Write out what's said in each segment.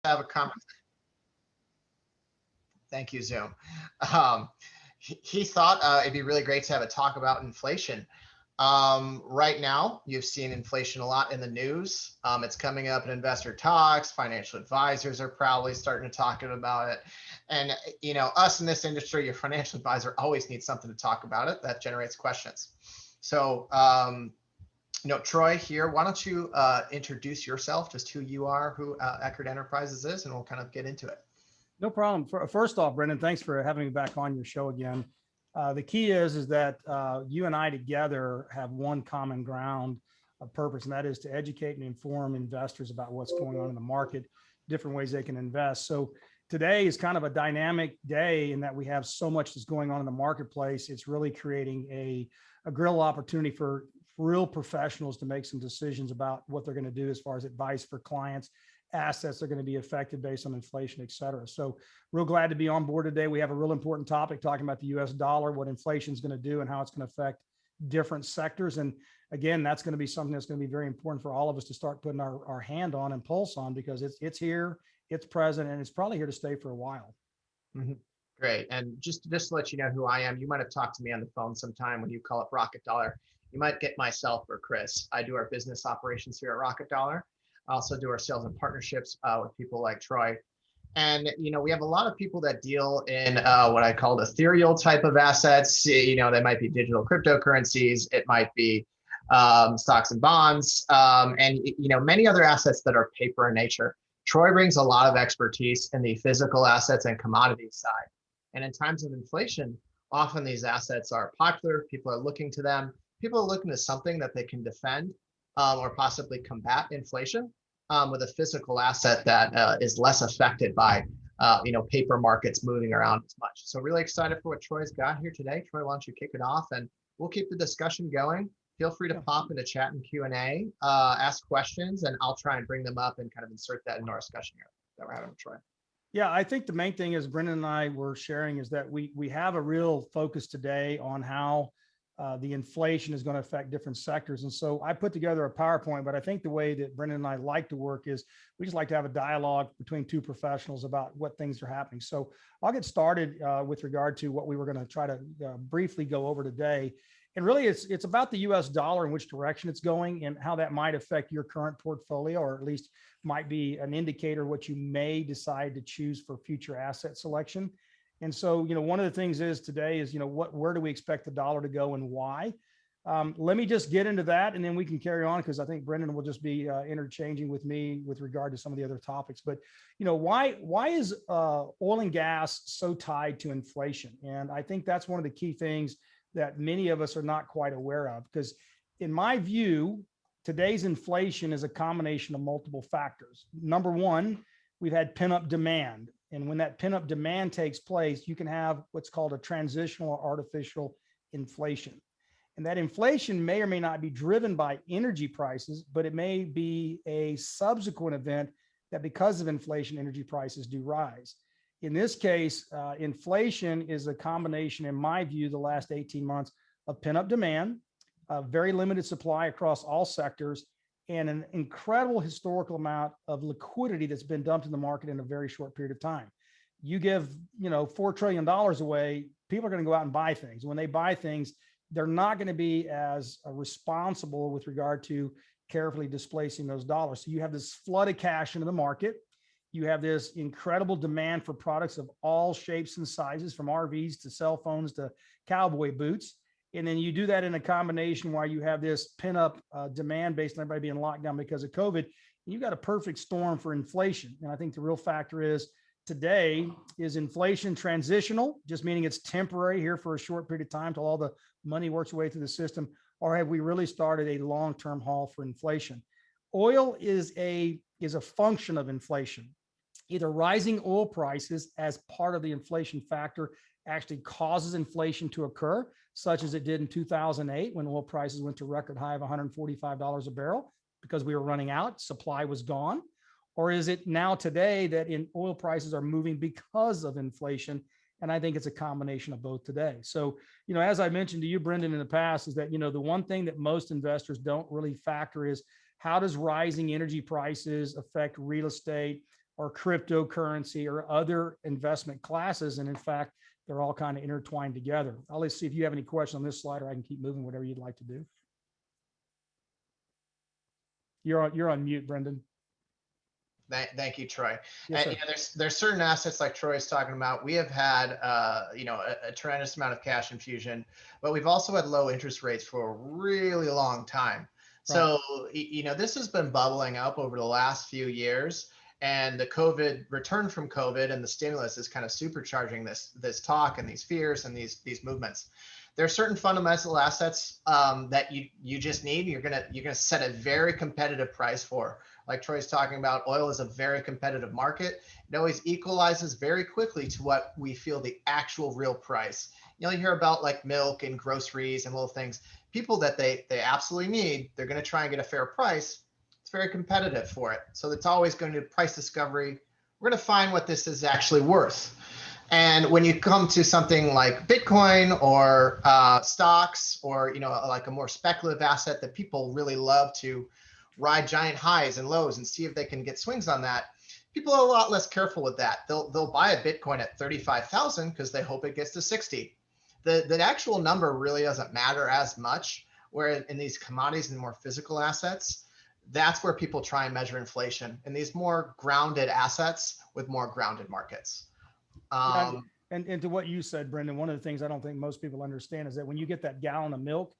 have a conversation. Thank you, Zoom. Um, he thought it'd be really great to have a talk about inflation. Right now, you've seen inflation a lot in the news. It's coming up in investor talks. Financial advisors are probably starting to talk about it. And, us in this industry, your financial advisor always needs something to talk about it. That generates questions. So, Troy here, why don't you introduce yourself, just who you are, who Eckard Enterprises is, and we'll kind of get into it. No problem. First off, Brendan, thanks for having me back on your show again. The key is that you and I together have one common ground of purpose, and that is to educate and inform investors about what's going on in the market, different ways they can invest. So today is kind of a dynamic day in that we have so much that's going on in the marketplace. It's really creating a real opportunity for real professionals to make some decisions about what they're going to do as far as advice for clients. Assets are going to be affected based on inflation, et cetera. So real glad to be on board today. We have a real important topic talking about the US dollar, what inflation is going to do and how it's going to affect different sectors. And again, that's going to be something that's going to be very important for all of us to start putting our hand on and pulse on, because it's here, it's present, and it's probably here to stay for a while. Mm-hmm. Great. And just to let you know who I am, you might have talked to me on the phone sometime when you call up Rocket Dollar. You might get myself or Chris. I do our business operations here at Rocket Dollar. I also do our sales and partnerships with people like Troy. And, we have a lot of people that deal in what I call ethereal type of assets. They might be digital cryptocurrencies. It might be stocks and bonds, and, many other assets that are paper in nature. Troy brings a lot of expertise in the physical assets and commodities side. And in times of inflation, often these assets are popular. People are looking to them. People are looking to something that they can defend or possibly combat inflation with a physical asset that is less affected by, paper markets moving around as much. So really excited for what Troy's got here today. Troy, why don't you kick it off and we'll keep the discussion going. Feel free to pop into chat and Q&A, ask questions, and I'll try and bring them up and kind of insert that into our discussion here that we're having with Troy. Yeah, I think the main thing is Brendan and I were sharing is that we have a real focus today on how the inflation is going to affect different sectors. And so I put together a PowerPoint, but I think the way that Brendan and I like to work is we just like to have a dialogue between two professionals about what things are happening. So I'll get started with regard to what we were going to try to briefly go over today. And really it's about the US dollar and which direction it's going and how that might affect your current portfolio, or at least might be an indicator of what you may decide to choose for future asset selection. And so, one of the things is today is, where do we expect the dollar to go and why? Let me just get into that and then we can carry on, because I think Brendan will just be interchanging with me with regard to some of the other topics. But, why is oil and gas so tied to inflation? And I think that's one of the key things that many of us are not quite aware of, because in my view, today's inflation is a combination of multiple factors. Number one, we've had pent-up demand. And when that pent-up demand takes place, you can have what's called a transitional or artificial inflation. And that inflation may or may not be driven by energy prices, but it may be a subsequent event that because of inflation, energy prices do rise. In this case, inflation is a combination, in my view, the last 18 months of pent-up demand, very limited supply across all sectors, and an incredible historical amount of liquidity that's been dumped in the market in a very short period of time. You give, $4 trillion away, people are going to go out and buy things. When they buy things, they're not going to be as responsible with regard to carefully displacing those dollars. So you have this flood of cash into the market. You have this incredible demand for products of all shapes and sizes, from RVs to cell phones to cowboy boots. And then you do that in a combination where you have this pent-up demand based on everybody being locked down because of COVID. You got a perfect storm for inflation. And I think the real factor is today, is inflation transitional, just meaning it's temporary here for a short period of time till all the money works its way through the system, or have we really started a long-term haul for inflation? Oil is a function of inflation. Either rising oil prices as part of the inflation factor actually causes inflation to occur, such as it did in 2008 when oil prices went to record high of $145 a barrel because we were running out, supply was gone. Or is it now today that oil prices are moving because of inflation? And I think it's a combination of both today. So, as I mentioned to you, Brendan, in the past, is that, the one thing that most investors don't really factor is how does rising energy prices affect real estate, or cryptocurrency or other investment classes. And in fact, they're all kind of intertwined together. I'll see if you have any questions on this slide, or I can keep moving, whatever you'd like to do. You're on mute, Brendan. Thank you, Troy. Yes, And, there's certain assets like Troy's talking about. We have had a tremendous amount of cash infusion, but we've also had low interest rates for a really long time. So this has been bubbling up over the last few years, and the COVID return from COVID and the stimulus is kind of supercharging this talk and these fears and these movements. There are certain fundamental assets that you just need. You're gonna set a very competitive price for. Like Troy's talking about, oil is a very competitive market. It always equalizes very quickly to what we feel the actual real price. You hear about like milk and groceries and little things. People that they absolutely need, they're going to try and get a fair price. It's very competitive for it. So it's always going to be price discovery. We're going to find what this is actually worth. And when you come to something like Bitcoin or stocks, or like a more speculative asset that people really love to ride giant highs and lows and see if they can get swings on that, people are a lot less careful with that. They'll buy a Bitcoin at 35,000 because they hope it gets to 60. The actual number really doesn't matter as much. Where in these commodities and more physical assets, that's where people try and measure inflation in these more grounded assets with more grounded markets. And to what you said, Brendan, one of the things I don't think most people understand is that when you get that gallon of milk,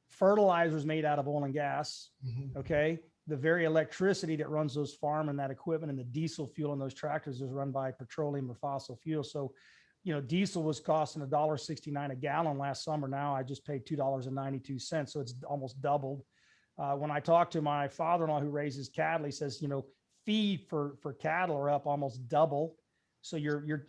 fertilizer is made out of oil and gas. Mm-hmm. Okay. The very electricity that runs those farm and that equipment and the diesel fuel in those tractors is run by petroleum or fossil fuel. So, diesel was costing $1.69 a gallon last summer. Now I just paid $2.92. So it's almost doubled. When I talked to my father-in-law who raises cattle, he says, feed for cattle are up almost double. So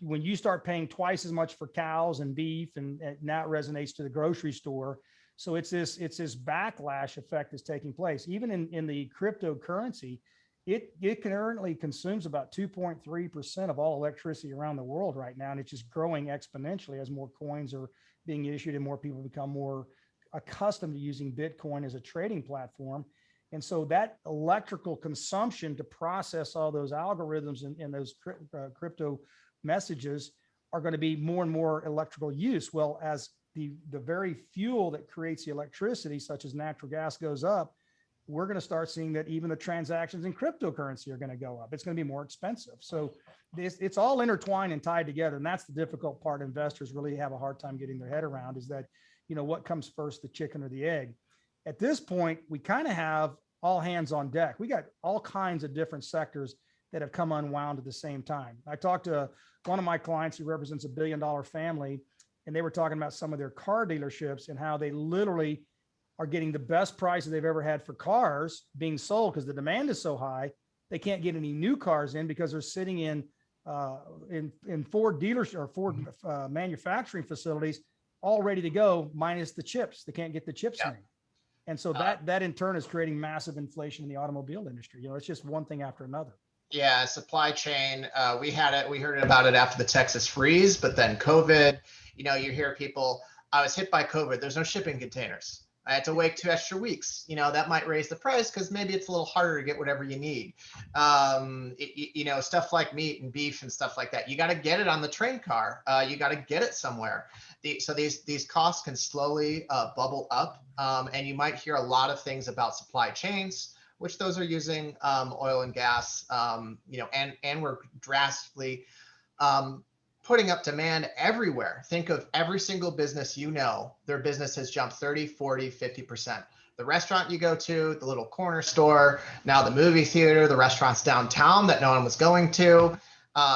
when you start paying twice as much for cows and beef, and now it resonates to the grocery store. So it's this backlash effect that's taking place. Even in the cryptocurrency, it currently consumes about 2.3% of all electricity around the world right now. And it's just growing exponentially as more coins are being issued and more people become more accustomed to using Bitcoin as a trading platform. And so that electrical consumption to process all those algorithms and those crypto messages are going to be more and more electrical use. Well, as the very fuel that creates the electricity, such as natural gas, goes up, we're going to start seeing that even the transactions in cryptocurrency are going to go up. It's going to be more expensive. So it's all intertwined and tied together. And that's the difficult part investors really have a hard time getting their head around, is that, what comes first, the chicken or the egg? At this point, we kind of have all hands on deck. We got all kinds of different sectors that have come unwound at the same time. I talked to one of my clients who represents $1 billion family, and they were talking about some of their car dealerships and how they literally are getting the best prices they've ever had for cars being sold because the demand is so high. They can't get any new cars in because they're sitting in Ford dealers or Ford manufacturing facilities all ready to go, minus the chips. They can't get the chips in. And so that in turn is creating massive inflation in the automobile industry. It's just one thing after another. Yeah, supply chain. We heard about it after the Texas freeze, but then COVID. You hear people, I was hit by COVID. There's no shipping containers. I had to wait 2 extra weeks. That might raise the price because maybe it's a little harder to get whatever you need. Stuff like meat and beef and stuff like that. You got to get it on the train car. You got to get it somewhere. So these costs can slowly bubble up, and you might hear a lot of things about supply chains, which those are using oil and gas. And we're drastically putting up demand everywhere. Think of every single business, their business has jumped 30, 40, 50%. The restaurant you go to, the little corner store, now the movie theater, the restaurants downtown that no one was going to,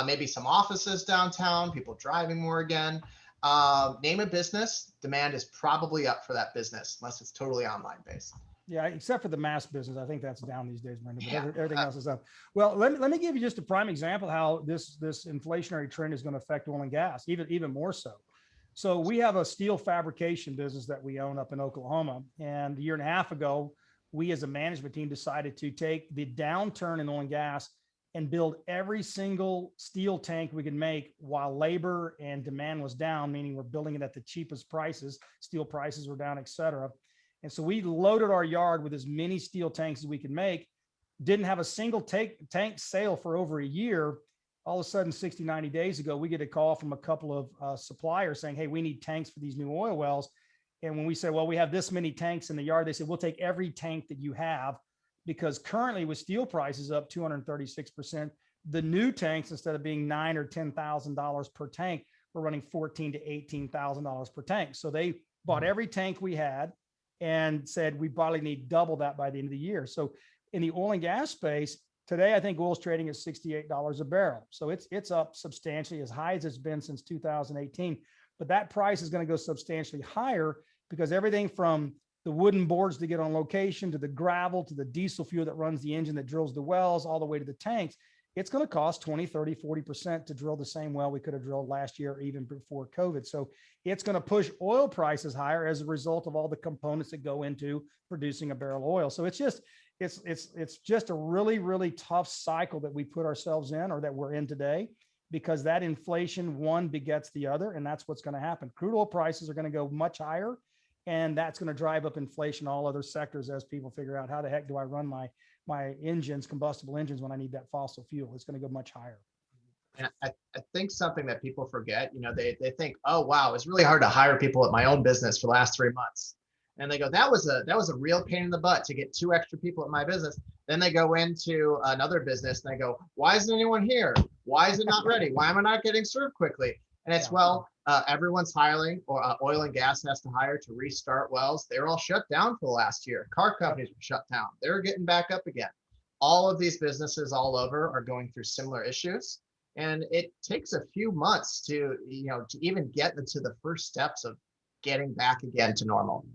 maybe some offices downtown, people driving more again. Name a business, demand is probably up for that business, unless it's totally online based. Yeah, except for the mass business. I think that's down these days, Brenda, but everything else is up. Well, let me give you just a prime example how this inflationary trend is going to affect oil and gas, even more so. So we have a steel fabrication business that we own up in Oklahoma. And a year and a half ago, we as a management team decided to take the downturn in oil and gas and build every single steel tank we could make while labor and demand was down, meaning we're building it at the cheapest prices, steel prices were down, et cetera. And so we loaded our yard with as many steel tanks as we could make. didn't have a single tank sale for over a year. All of a sudden, 60, 90 days ago, we get a call from a couple of suppliers saying, hey, we need tanks for these new oil wells. And when we say, well, we have this many tanks in the yard, they said, we'll take every tank that you have, because currently with steel prices up 236%, the new tanks, instead of being $9,000 or $10,000 per tank, we're running $14,000 to $18,000 per tank. So they bought every tank we had and said, we probably need double that by the end of the year. So in the oil and gas space today, I think oil's trading at $68 a barrel. So it's up substantially, as high as it's been since 2018. But that price is going to go substantially higher, because everything from the wooden boards to get on location, to the gravel, to the diesel fuel that runs the engine that drills the wells, all the way to the tanks, it's going to cost 20, 30, 40% to drill the same well we could have drilled last year, or even before COVID. So it's going to push oil prices higher as a result of all the components that go into producing a barrel of oil. So it's just a really, really tough cycle that we put ourselves in, or that we're in today, because that inflation, one begets the other, and that's what's going to happen. Crude oil prices are going to go much higher, and that's going to drive up inflation in all other sectors as people figure out, how the heck do I run my engines, combustible engines, when I need that fossil fuel? It's going to go much higher. And I think something that people forget, they think, oh, wow, it's really hard to hire people at my own business for the last 3 months. And they go, that was a real pain in the butt to get 2 extra people at my business. Then they go into another business and they go, why isn't anyone here? Why is it not ready? Why am I not getting served quickly? And it's, everyone's hiring, or oil and gas has to hire to restart wells. They were all shut down for the last year. Car companies were shut down. They're getting back up again. All of these businesses all over are going through similar issues. And it takes a few months to even get into the first steps of getting back again to normal.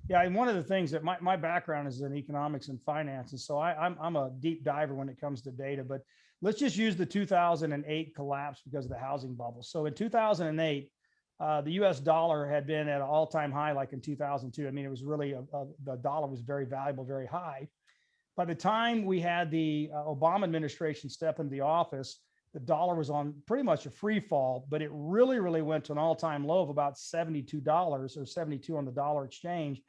Yeah, and one of the things that my background is in economics and finance, and so I'm a deep diver when it comes to data. But let's just use the 2008 collapse because of the housing bubble. So in 2008, the U.S. dollar had been at an all-time high, like in 2002. I mean, it was really the dollar was very valuable, very high. By the time we had the Obama administration step into the office, the dollar was on pretty much a free fall, but it really, really went to an all-time low of about $72 or 72 on the dollar exchange.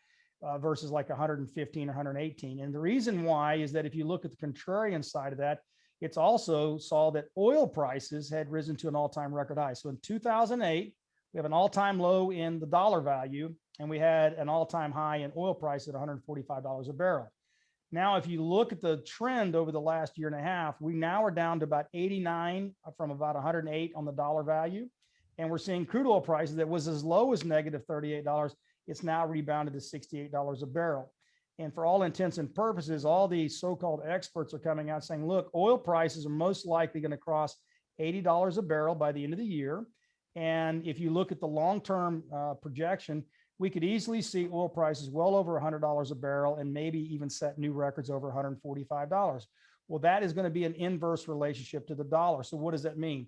Versus like 115 or 118. And the reason why is that if you look at the contrarian side of that, it's also saw that oil prices had risen to an all-time record high. So in 2008, we have an all-time low in the dollar value, and we had an all-time high in oil price at $145 a barrel. Now, if you look at the trend over the last year and a half, we now are down to about 89 from about 108 on the dollar value. And we're seeing crude oil prices that was as low as negative $38. It's now rebounded to $68 a barrel. And for all intents and purposes, all these so-called experts are coming out saying, look, oil prices are most likely going to cross $80 a barrel by the end of the year. And if you look at the long-term projection, we could easily see oil prices well over $100 a barrel, and maybe even set new records over $145. Well, that is going to be an inverse relationship to the dollar. So what does that mean?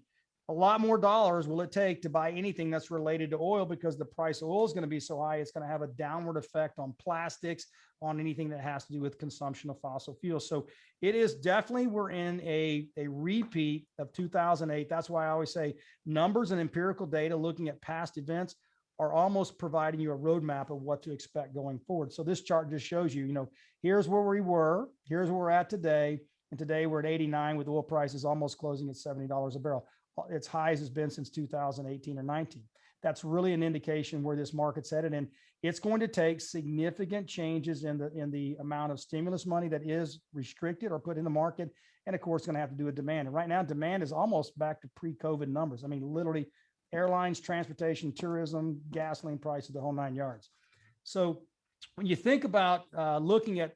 A lot more dollars will it take to buy anything that's related to oil, because the price of oil is going to be so high, it's going to have a downward effect on plastics, on anything that has to do with consumption of fossil fuels. So it is definitely, we're in a repeat of 2008. That's why I always say numbers and empirical data, looking at past events, are almost providing you a roadmap of what to expect going forward. So this chart just shows you, here's where we were, here's where we're at today. And today we're at 89 with oil prices almost closing at $70 a barrel. Its high has been since 2018 or 19. That's really an indication where this market's headed. And it's going to take significant changes in the amount of stimulus money that is restricted or put in the market. And of course, it's going to have to do with demand. And right now, demand is almost back to pre-COVID numbers. I mean, literally airlines, transportation, tourism, gasoline prices, the whole 9 yards. So when you think about looking at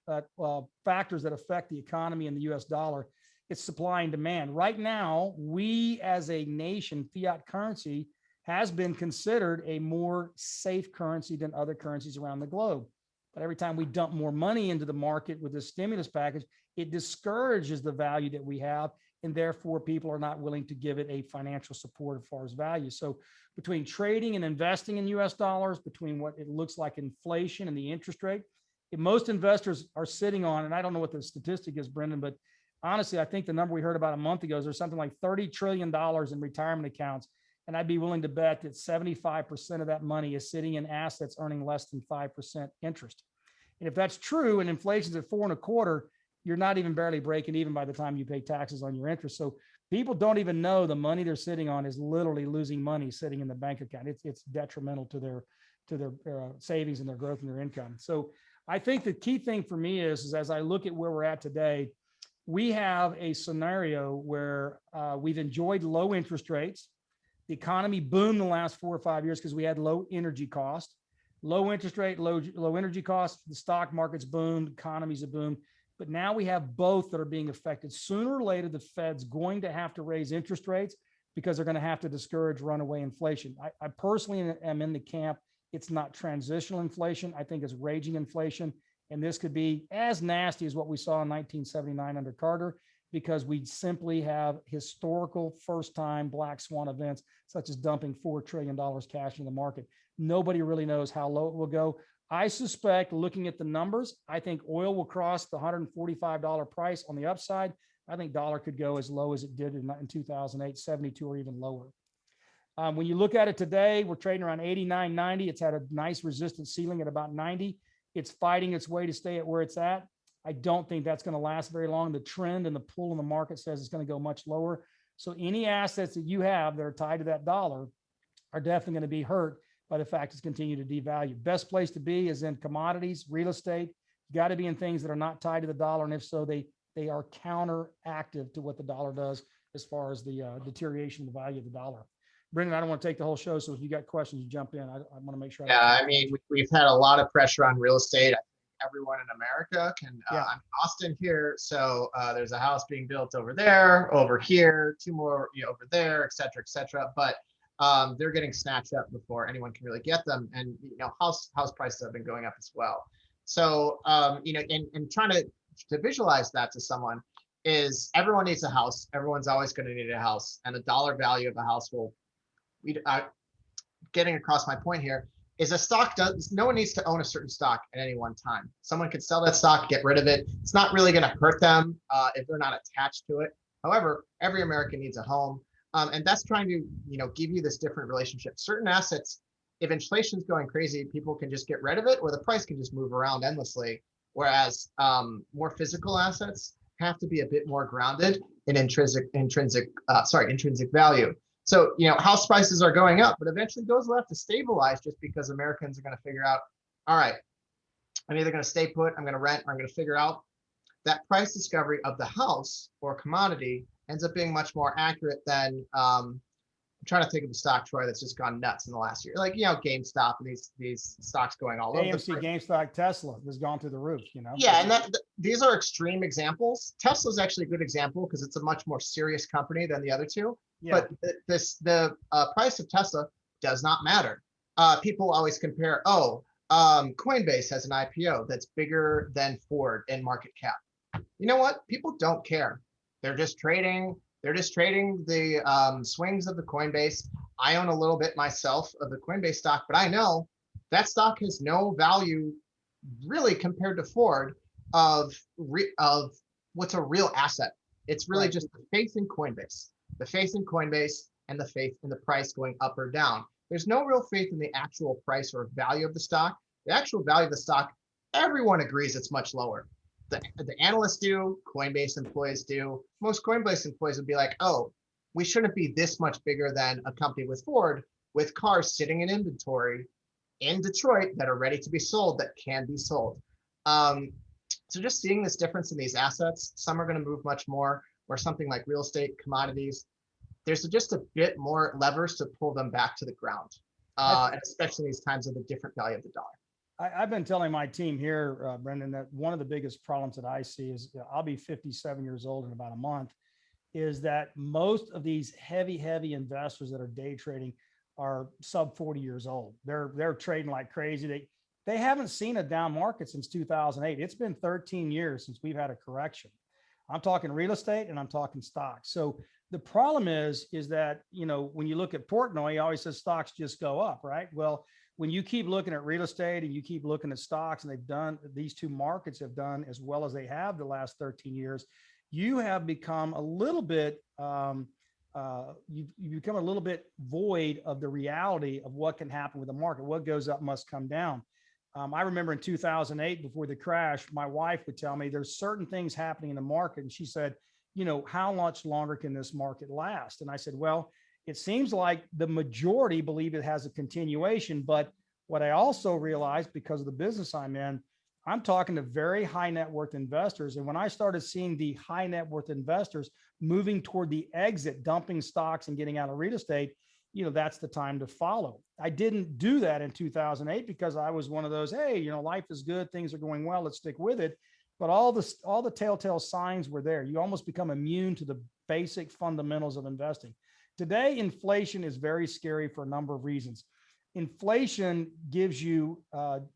factors that affect the economy and the US dollar, it's supply and demand. Right now, we as a nation, fiat currency has been considered a more safe currency than other currencies around the globe. But every time we dump more money into the market with this stimulus package, it discourages the value that we have, and therefore people are not willing to give it a financial support as far as value. So between trading and investing in US dollars, between what it looks like inflation and the interest rate, most investors are sitting on, and I don't know what the statistic is, Brendan, but honestly, I think the number we heard about a month ago is there's something like $30 trillion in retirement accounts. And I'd be willing to bet that 75% of that money is sitting in assets earning less than 5% interest. And if that's true, and inflation's at 4.25%, you're not even barely breaking even by the time you pay taxes on your interest. So people don't even know the money they're sitting on is literally losing money sitting in the bank account. It's detrimental to their savings and their growth and their income. So I think the key thing for me is as I look at where we're at today, we have a scenario where we've enjoyed low interest rates. The economy boomed the last 4 or 5 years because we had low energy cost, low interest rate, low energy costs. The stock market's boomed, economies have boomed. But now we have both that are being affected. Sooner or later, the Fed's going to have to raise interest rates because they're going to have to discourage runaway inflation. I personally am in the camp. It's not transitional inflation. I think it's raging inflation. And this could be as nasty as what we saw in 1979 under Carter, because we simply have historical first-time black swan events, such as dumping $4 trillion cash in the market. Nobody really knows how low it will go. I suspect, looking at the numbers, I think oil will cross the $145 price on the upside. I think dollar could go as low as it did in 2008, 72 or even lower. When you look at it today, we're trading around 89.90. It's had a nice resistance ceiling at about 90. It's fighting its way to stay at where it's at. I don't think that's going to last very long. The trend and the pull in the market says it's going to go much lower. So any assets that you have that are tied to that dollar are definitely going to be hurt by the fact it's continued to devalue. Best place to be is in commodities, real estate. You got to be in things that are not tied to the dollar. And if so, they are counteractive to what the dollar does as far as the deterioration of the value of the dollar. Brendan, I don't want to take the whole show. So if you got questions, you jump in. I want to make sure. Yeah, I mean, we've had a lot of pressure on real estate. Everyone in America can, I'm in Austin here. So there's a house being built over there, over here, 2 more over there, et cetera, but they're getting snatched up before anyone can really get them. And, house prices have been going up as well. So, and trying to visualize that to someone is everyone needs a house. Everyone's always going to need a house, and the dollar value of a house will, getting across my point here, is no one needs to own a certain stock at any one time. Someone could sell that stock, get rid of it. It's not really going to hurt them if they're not attached to it. However, every American needs a home. And that's trying to, give you this different relationship. Certain assets, if inflation's going crazy, people can just get rid of it, or the price can just move around endlessly. Whereas more physical assets have to be a bit more grounded in intrinsic value. So, house prices are going up, but eventually those will have to stabilize just because Americans are going to figure out, all right, I'm either going to stay put, I'm going to rent, or I'm going to figure out that price discovery of the house or commodity ends up being much more accurate than, I'm trying to think of a stock, Troy, that's just gone nuts in the last year. Like, GameStop and these stocks going all over. AMC, GameStop, Tesla has gone through the roof, Yeah, and these are extreme examples. Tesla's actually a good example because it's a much more serious company than the other two. Yeah. But the price of Tesla does not matter. People always compare, Coinbase has an IPO that's bigger than Ford in market cap. You know what? People don't care. They're just trading the swings of the Coinbase. I own a little bit myself of the Coinbase stock, but I know that stock has no value really compared to Ford of what's a real asset. It's really just the faith in Coinbase, and the faith in the price going up or down. There's no real faith in the actual price or value of the stock. The actual value of the stock, everyone agrees it's much lower. The analysts do, Coinbase employees do. Most Coinbase employees would be like, oh, we shouldn't be this much bigger than a company with Ford, with cars sitting in inventory in Detroit that are ready to be sold, that can be sold. So just seeing this difference in these assets, some are going to move much more, or something like real estate, commodities, there's just a bit more levers to pull them back to the ground, and especially in these times of the different value of the dollar. I've been telling my team here, Brendan, that one of the biggest problems that I see is I'll be 57 years old in about a month, is that most of these heavy investors that are day trading are sub 40 years old. They're trading like crazy. They haven't seen a down market since 2008. It's been 13 years since we've had a correction. I'm talking real estate and I'm talking stocks. So the problem is that, when you look at Portnoy, he always says stocks just go up, right? Well, when you keep looking at real estate and you keep looking at stocks, and these two markets have done as well as they have the last 13 years, you have become a little bit, you become a little bit void of the reality of what can happen with the market. What goes up must come down. I remember in 2008, before the crash, my wife would tell me there's certain things happening in the market. And she said, how much longer can this market last? And I said, well, it seems like the majority believe it has a continuation. But what I also realized, because of the business I'm in, I'm talking to very high net worth investors. And when I started seeing the high net worth investors moving toward the exit, dumping stocks and getting out of real estate, that's the time to follow. I didn't do that in 2008 because I was one of those, hey, life is good, things are going well, let's stick with it. But all the telltale signs were there. You almost become immune to the basic fundamentals of investing. Today, inflation is very scary for a number of reasons. Inflation gives you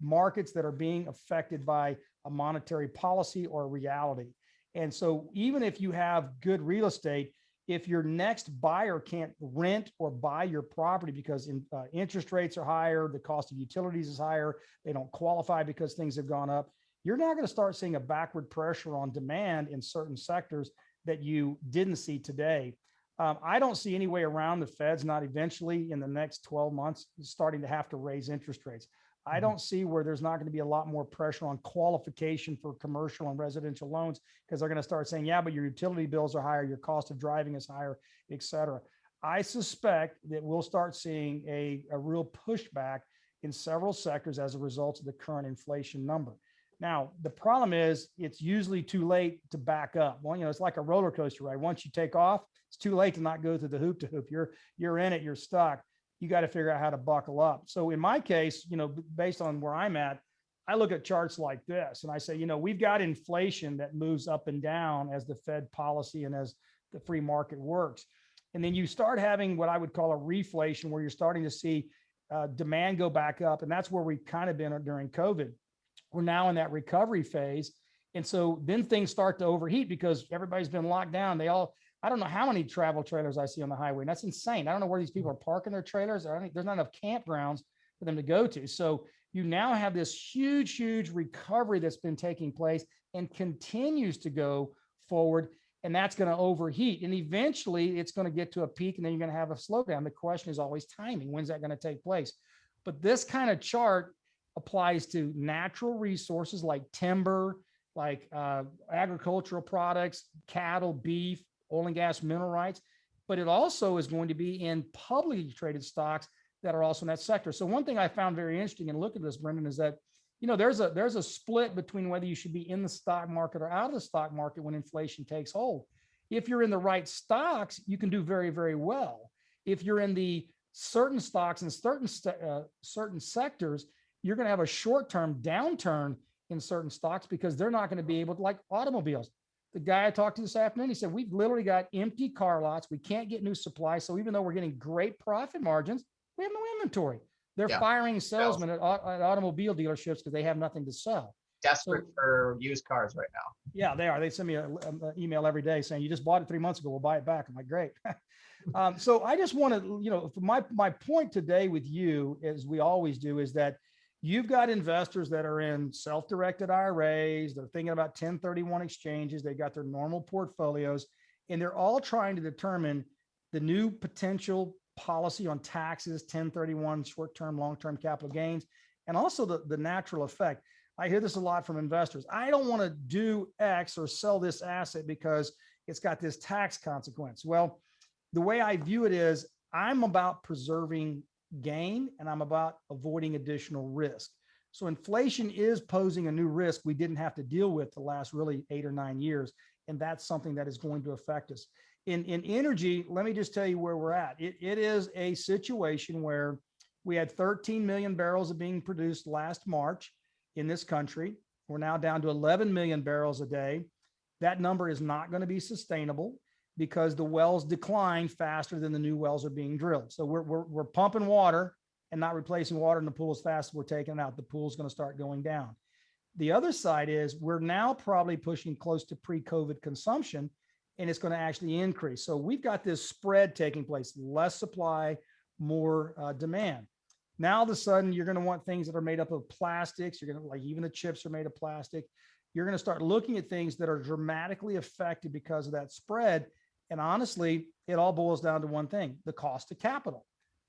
markets that are being affected by a monetary policy or reality. And so even if you have good real estate, if your next buyer can't rent or buy your property because interest rates are higher, the cost of utilities is higher, they don't qualify because things have gone up, you're now going to start seeing a backward pressure on demand in certain sectors that you didn't see today. I don't see any way around the Fed's not eventually in the next 12 months starting to have to raise interest rates. I don't see where there's not going to be a lot more pressure on qualification for commercial and residential loans, because they're going to start saying, yeah, but your utility bills are higher, your cost of driving is higher, et cetera. I suspect that we'll start seeing a real pushback in several sectors as a result of the current inflation number. Now, the problem is it's usually too late to back up. Well, it's like a roller coaster ride. Once you take off, it's too late to not go through the hoop to hoop. You're in it, you're stuck. You got to figure out how to buckle up. So in my case, based on where I'm at, I look at charts like this and I say, we've got inflation that moves up and down as the Fed policy and as the free market works. And then you start having what I would call a reflation, where you're starting to see demand go back up. And that's where we've kind of been during COVID. We're now in that recovery phase. And so then things start to overheat because everybody's been locked down. I don't know how many travel trailers I see on the highway. And that's insane. I don't know where these people are parking their trailers. There's not enough campgrounds for them to go to. So you now have this huge, huge recovery that's been taking place and continues to go forward. And that's going to overheat. And eventually it's going to get to a peak and then you're going to have a slowdown. The question is always timing. When's that going to take place? But this kind of chart applies to natural resources like timber, like agricultural products, cattle, beef, oil and gas, mineral rights, but it also is going to be in publicly traded stocks that are also in that sector. So one thing I found very interesting in looking at this, Brendan, is that, there's a split between whether you should be in the stock market or out of the stock market when inflation takes hold. If you're in the right stocks, you can do very, very well. If you're in the certain stocks and certain sectors, you're going to have a short-term downturn in certain stocks because they're not going to be able to, like automobiles. The guy I talked to this afternoon, he said, we've literally got empty car lots. We can't get new supply. So even though we're getting great profit margins, we have no inventory. They're firing salesmen at automobile dealerships because they have nothing to sell. Desperate for used cars right now. Yeah, they are. They send me an email every day saying, you just bought it 3 months ago, we'll buy it back. I'm like, great. So I just want to, my point today with you, as we always do, is that you've got investors that are in self-directed IRAs. They're thinking about 1031 exchanges. They've got their normal portfolios, and they're all trying to determine the new potential policy on taxes, 1031, short-term, long-term capital gains, and also the natural effect. I hear this a lot from investors. I don't want to do X or sell this asset because it's got this tax consequence. Well, the way I view it is I'm about preserving gain and I'm about avoiding additional risk. So inflation is posing a new risk we didn't have to deal with the last really 8 or 9 years. And that's something that is going to affect us. In energy, let me just tell you where we're at. It is a situation where we had 13 million barrels of being produced last March in this country. We're now down to 11 million barrels a day. That number is not going to be sustainable because the wells decline faster than the new wells are being drilled. So we're pumping water and not replacing water in the pool as fast as we're taking it out. The pool's going to start going down. The other side is we're now probably pushing close to pre-COVID consumption, and it's going to actually increase. So we've got this spread taking place, less supply, more demand. Now, all of a sudden, you're going to want things that are made up of plastics. You're going to, like, even the chips are made of plastic. You're going to start looking at things that are dramatically affected because of that spread. And honestly, it all boils down to one thing: the cost of capital.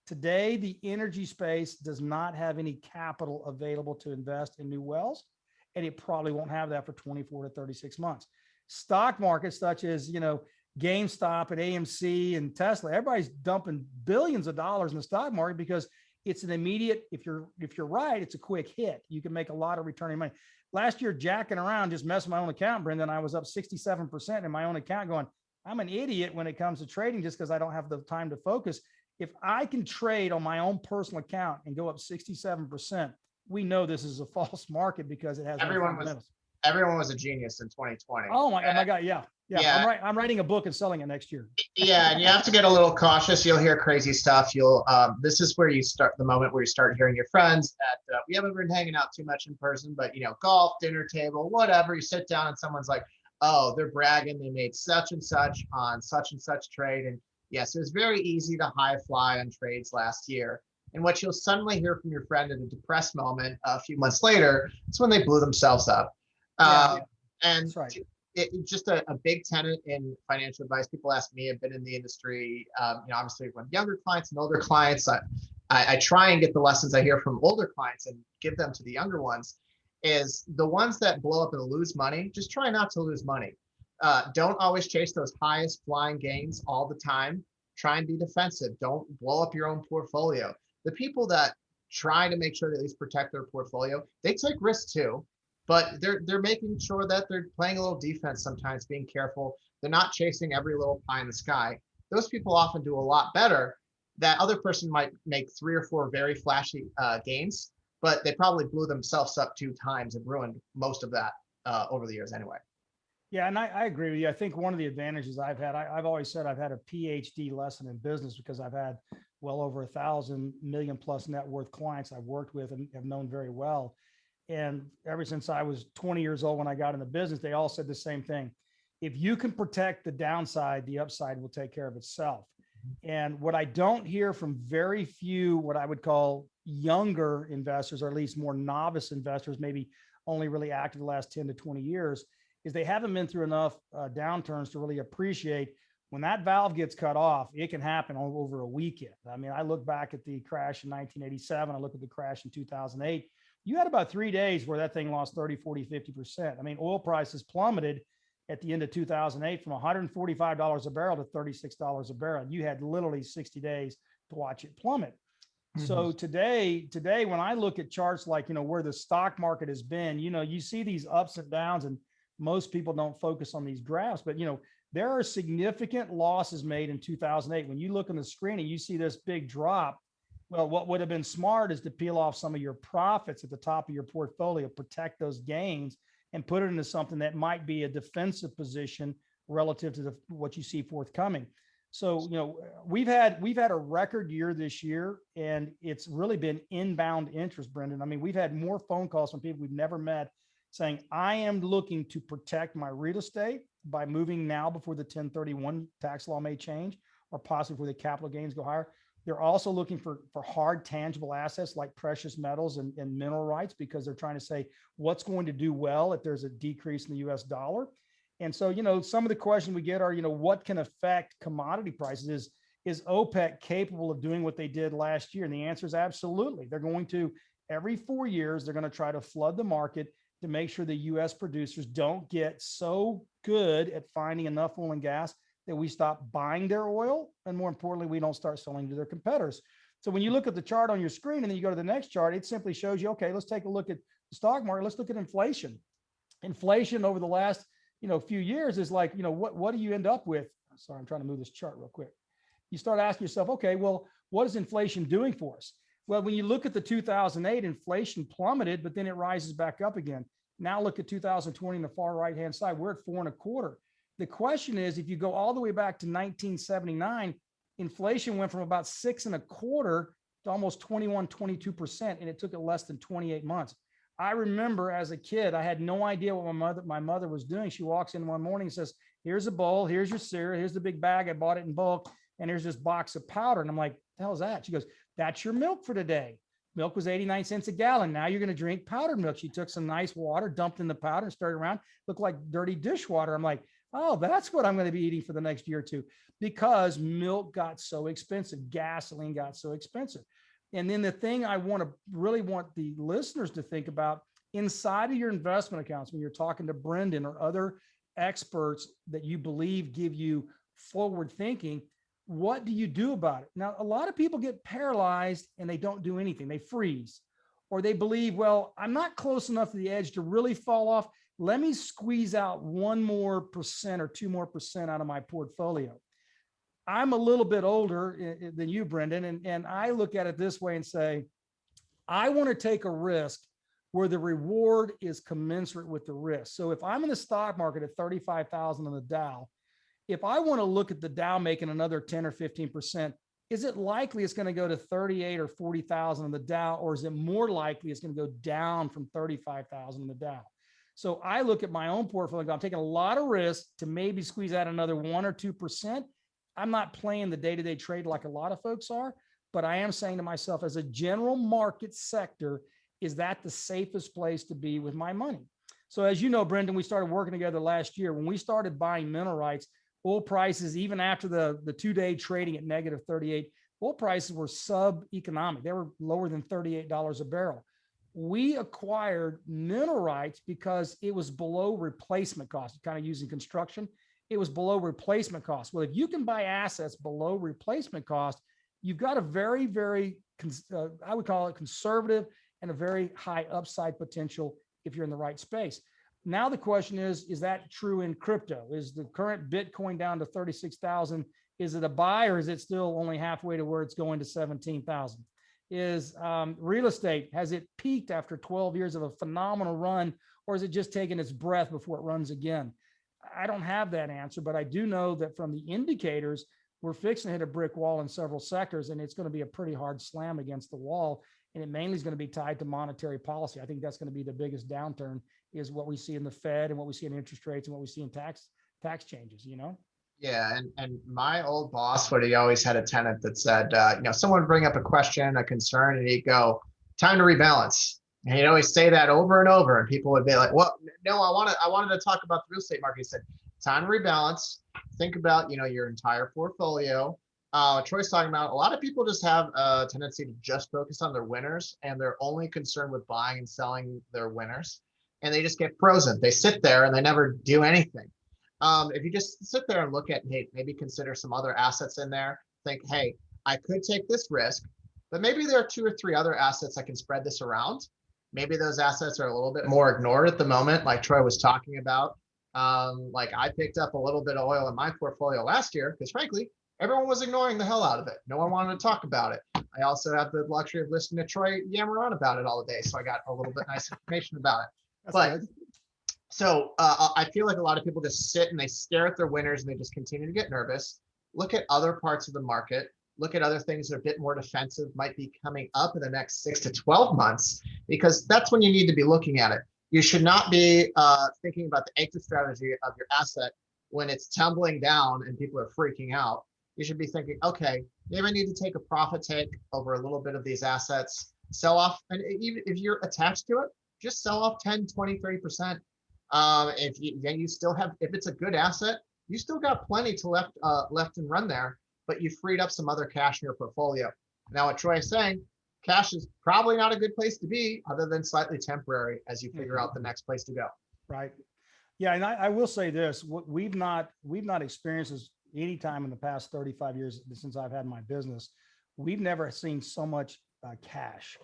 Today, the energy space does not have any capital available to invest in new wells, and it probably won't have that for 24 to 36 months. Stock markets such as, GameStop and AMC and Tesla, everybody's dumping billions of dollars in the stock market because it's an immediate, if you're right, it's a quick hit. You can make a lot of returning money. Last year, jacking around, just messing my own account, Brendan, I was up 67% in my own account going, I'm an idiot when it comes to trading just because I don't have the time to focus. If I can trade on my own personal account and go up 67%, we know this is a false market because it has no fundamentals. Everyone was a genius in 2020. Oh my God. Yeah. Yeah. I'm writing a book and selling it next year. Yeah. And you have to get a little cautious. You'll hear crazy stuff. This is where you start, the moment where you start hearing your friends that we haven't been hanging out too much in person, but golf, dinner table, whatever, you sit down and someone's like, oh, they're bragging. They made such and such on such and such trade. And yes, it was very easy to high fly on trades last year. And what you'll suddenly hear from your friend in a depressed moment a few months later, it's when they blew themselves up. And that's right. It's just a big tenet in financial advice. People ask me, I've been in the industry, obviously with younger clients and older clients. I try and get the lessons I hear from older clients and give them to the younger ones. Is the ones that blow up and lose money, just try not to lose money. Don't always chase those highest flying gains all the time. Try and be defensive. Don't blow up your own portfolio. The people that try to make sure they at least protect their portfolio, they take risks too, but they're making sure that they're playing a little defense sometimes, being careful. They're not chasing every little pie in the sky. Those people often do a lot better. That other person might make 3 or 4 very flashy gains, but they probably blew themselves up 2 times and ruined most of that over the years anyway. Yeah, and I agree with you. I think one of the advantages I've had, I've always said I've had a PhD lesson in business because I've had well over 1,000 million plus net worth clients I've worked with and have known very well. And ever since I was 20 years old when I got in the business, they all said the same thing. If you can protect the downside, the upside will take care of itself. And what I don't hear from very few, what I would call younger investors, or at least more novice investors, maybe only really active the last 10 to 20 years, is they haven't been through enough downturns to really appreciate when that valve gets cut off, it can happen over a weekend. I mean, I look back at the crash in 1987. I look at the crash in 2008. You had about 3 days where that thing lost 30, 40, 50%. I mean, oil prices plummeted at the end of 2008 from $145 a barrel to $36 a barrel. You had literally 60 days to watch it plummet. Mm-hmm. So today, when I look at charts like, where the stock market has been, you see these ups and downs, and most people don't focus on these graphs, but there are significant losses made in 2008. When you look on the screen and you see this big drop, well, what would have been smart is to peel off some of your profits at the top of your portfolio, protect those gains, and put it into something that might be a defensive position relative to what you see forthcoming. So, we've had a record year this year, and it's really been inbound interest, Brendan. I mean, we've had more phone calls from people we've never met saying, I am looking to protect my real estate by moving now before the 1031 tax law may change, or possibly before the capital gains go higher. They're also looking for hard, tangible assets like precious metals and mineral rights, because they're trying to say what's going to do well if there's a decrease in the US dollar. And so, some of the questions we get are, what can affect commodity prices? Is OPEC capable of doing what they did last year? And the answer is absolutely. They're going to, every 4 years, they're going to try to flood the market to make sure the US producers don't get so good at finding enough oil and gas that we stop buying their oil. And more importantly, we don't start selling to their competitors. So when you look at the chart on your screen and then you go to the next chart, it simply shows you, okay, let's take a look at the stock market. Let's look at inflation. Inflation over the last, few years is like, what do you end up with? Sorry, I'm trying to move this chart real quick. You start asking yourself, okay, well, what is inflation doing for us? Well, when you look at the 2008, inflation plummeted, but then it rises back up again. Now look at 2020 on the far right-hand side, we're at 4.25. The question is, if you go all the way back to 1979, inflation went from about 6.25 to almost 21, 22%, and it took it less than 28 months. I remember as a kid, I had no idea what my mother was doing. She walks in one morning and says, here's a bowl, here's your cereal, here's the big bag, I bought it in bulk, and here's this box of powder. And I'm like, the hell is that? She goes, that's your milk for today. Milk was 89 cents a gallon. Now you're going to drink powdered milk. She took some nice water, dumped in the powder, and started around, looked like dirty dishwater. I'm like, Oh, that's what I'm going to be eating for the next year or two, because milk got so expensive, gasoline got so expensive. And then the thing I really want the listeners to think about inside of your investment accounts, when you're talking to Brendan or other experts that you believe give you forward thinking, what do you do about it? Now, a lot of people get paralyzed and they don't do anything. They freeze, or they believe, well, I'm not close enough to the edge to really fall off. Let me squeeze out 1 more percent or 2 more percent out of my portfolio. I'm a little bit older than you, Brendan, and I look at it this way and say, I want to take a risk where the reward is commensurate with the risk. So if I'm in the stock market at 35,000 on the Dow, if I want to look at the Dow making another 10 or 15%, is it likely it's going to go to 38 or 40,000 on the Dow, or is it more likely it's going to go down from 35,000 on the Dow? So I look at my own portfolio and go, I'm taking a lot of risk to maybe squeeze out another 1 or 2%. I'm not playing the day-to-day trade like a lot of folks are, but I am saying to myself, as a general market sector, is that the safest place to be with my money? So as you know, Brendan, we started working together last year. When we started buying mineral rights, oil prices, even after the 2-day trading at negative 38, oil prices were sub-economic. They were lower than $38 a barrel. We acquired mineral rights because it was below replacement cost, kind of using construction. It was below replacement cost. Well, if you can buy assets below replacement cost, you've got a very, very, I would call it conservative and a very high upside potential if you're in the right space. Now the question is that true in crypto? Is the current Bitcoin down to 36,000? Is it a buy, or is it still only halfway to where it's going to 17,000? Is real estate, has it peaked after 12 years of a phenomenal run, or is it just taking its breath before it runs again? I don't have that answer, but I do know that from the indicators, we're fixing to hit a brick wall in several sectors, and it's going to be a pretty hard slam against the wall. And it mainly is going to be tied to monetary policy. I think that's going to be the biggest downturn, is what we see in the Fed and what we see in interest rates and what we see in tax changes, you know? Yeah, and my old boss, what he always had a tenet that said, someone would bring up a question, a concern, and he'd go, "Time to rebalance." And he'd always say that over and over, and people would be like, "Well, no, I wanted to talk about the real estate market." He said, "Time to rebalance. Think about, your entire portfolio." Troy's talking about, a lot of people just have a tendency to just focus on their winners, and they're only concerned with buying and selling their winners, and they just get frozen. They sit there and they never do anything. If you just sit there and look at, hey, maybe consider some other assets in there, think, hey, I could take this risk, but maybe there are 2 or 3 other assets I can spread this around. Maybe those assets are a little bit more ignored at the moment, like Troy was talking about. Like I picked up a little bit of oil in my portfolio last year because, frankly, everyone was ignoring the hell out of it. No one wanted to talk about it. I also have the luxury of listening to Troy yammer on about it all day, so I got a little bit nice information about it. That's but good. So I feel like a lot of people just sit and they stare at their winners and they just continue to get nervous. Look at other parts of the market. Look at other things that are a bit more defensive, might be coming up in the next 6 to 12 months, because that's when you need to be looking at it. You should not be thinking about the exit strategy of your asset when it's tumbling down and people are freaking out. You should be thinking, okay, maybe I need to take a profit take over a little bit of these assets, sell off. And even if you're attached to it, just sell off 10, 20, 30%. If you still have, if it's a good asset, you still got plenty to left and run there, but you freed up some other cash in your portfolio. Now, what Troy is saying, cash is probably not a good place to be, other than slightly temporary as you figure out the next place to go. Right. Yeah, and I will say this: we've not experienced this any time in the past 35 years since I've had my business. We've never seen so much cash.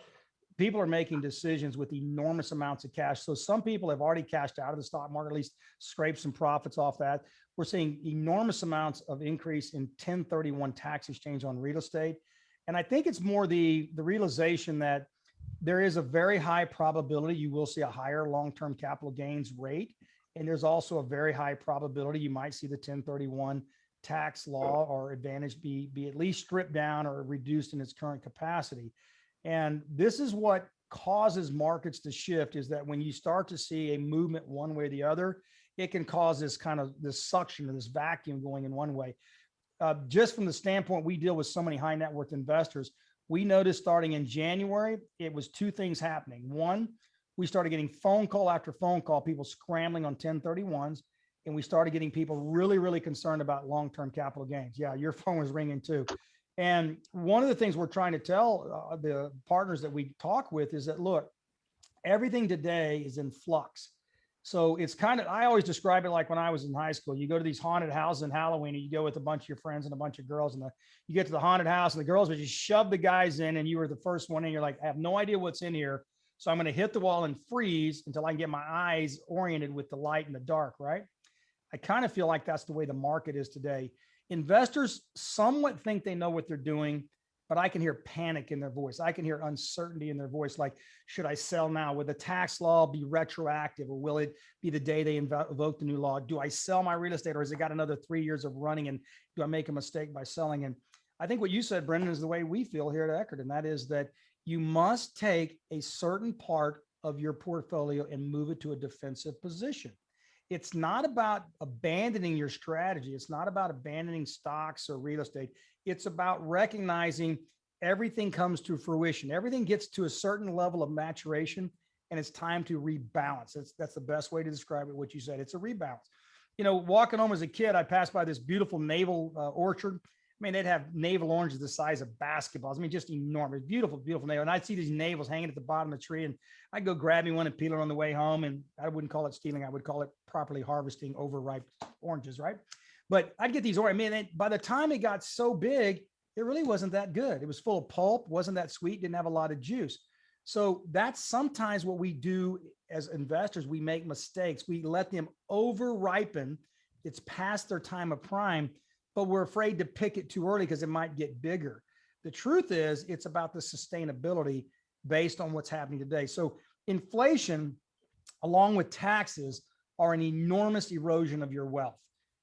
People are making decisions with enormous amounts of cash. So some people have already cashed out of the stock market, at least scraped some profits off that. We're seeing enormous amounts of increase in 1031 tax exchange on real estate. And I think it's more the realization that there is a very high probability you will see a higher long-term capital gains rate. And there's also a very high probability you might see the 1031 tax law or advantage be at least stripped down or reduced in its current capacity. And this is what causes markets to shift, is that when you start to see a movement one way or the other, it can cause this kind of this suction or this vacuum going in one way. Just from the standpoint, we deal with so many high net worth investors. We noticed starting in January, it was 2 things happening. One, we started getting phone call after phone call, people scrambling on 1031s. and we started getting people really, really concerned about long-term capital gains. Yeah, your phone was ringing too. And one of the things we're trying to tell the partners that we talk with is that, look, everything today is in flux. So it's kind of, I always describe it like when I was in high school. You go to these haunted houses in Halloween, and you go with a bunch of your friends and a bunch of girls, and you get to the haunted house, and the girls would just shove the guys in, and you were the first one in. You're like, I have no idea what's in here. So I'm going to hit the wall and freeze until I can get my eyes oriented with the light and the dark, right? I kind of feel like that's the way the market is today. Investors somewhat think they know what they're doing, but I can hear panic in their voice. I can hear uncertainty in their voice. Like, should I sell now? Will the tax law be retroactive, or will it be the day they invoke the new law? Do I sell my real estate, or has it got another 3 years of running? And do I make a mistake by selling? And I think what you said, Brendan, is the way we feel here at Eckard. And that is that you must take a certain part of your portfolio and move it to a defensive position. It's not about abandoning your strategy. It's not about abandoning stocks or real estate. It's about recognizing everything comes to fruition. Everything gets to a certain level of maturation, and it's time to rebalance. That's the best way to describe it, what you said. It's a rebalance. You know, walking home as a kid, I passed by this beautiful navel orchard. I mean, they'd have navel oranges the size of basketballs. I mean, just enormous, beautiful, beautiful navel. And I'd see these navels hanging at the bottom of the tree, and I'd go grab me one and peel it on the way home. And I wouldn't call it stealing. I would call it properly harvesting overripe oranges, right? But I'd get these oranges. I mean, by the time it got so big, it really wasn't that good. It was full of pulp, wasn't that sweet, didn't have a lot of juice. So that's sometimes what we do as investors. We make mistakes. We let them over ripen. It's past their time of prime, but we're afraid to pick it too early because it might get bigger. The truth is, it's about the sustainability based on what's happening today. So inflation, along with taxes, are an enormous erosion of your wealth.